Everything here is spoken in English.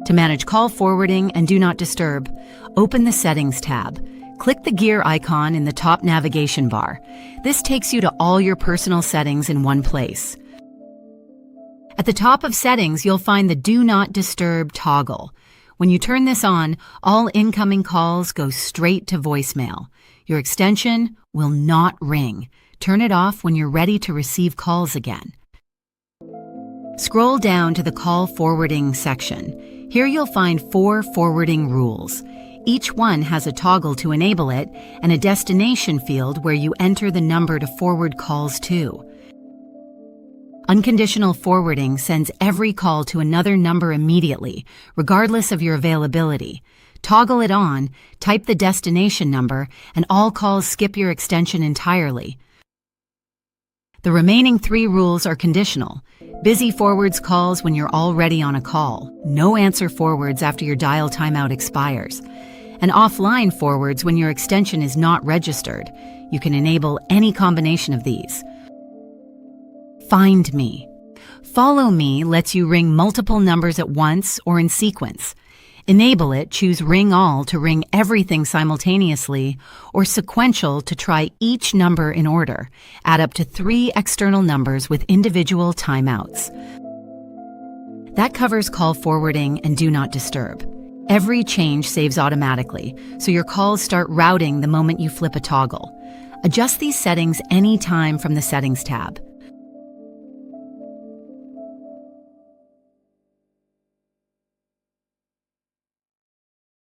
To manage call forwarding and do not disturb, open the Settings tab. Click the gear icon in the top navigation bar. This takes you to all your personal settings in one place. At the top of Settings, you'll find the Do Not Disturb toggle. When you turn this on, all incoming calls go straight to voicemail. Your extension will not ring. Turn it off when you're ready to receive calls again. Scroll down to the Call Forwarding section. Here you'll find 4 forwarding rules. Each one has a toggle to enable it and a destination field where you enter the number to forward calls to. Unconditional forwarding sends every call to another number immediately, regardless of your availability. Toggle it on, type the destination number, and all calls skip your extension entirely. The remaining 3 rules are conditional. Busy forwards calls when you're already on a call. No answer forwards after your dial timeout expires. And offline forwards when your extension is not registered. You can enable any combination of these. Find Me. Follow Me lets you ring multiple numbers at once or in sequence. Enable it, choose Ring All to ring everything simultaneously, or Sequential to try each number in order. Add up to 3 external numbers with individual timeouts. That covers call forwarding and Do Not Disturb. Every change saves automatically, so your calls start routing the moment you flip a toggle. Adjust these settings anytime from the Settings tab.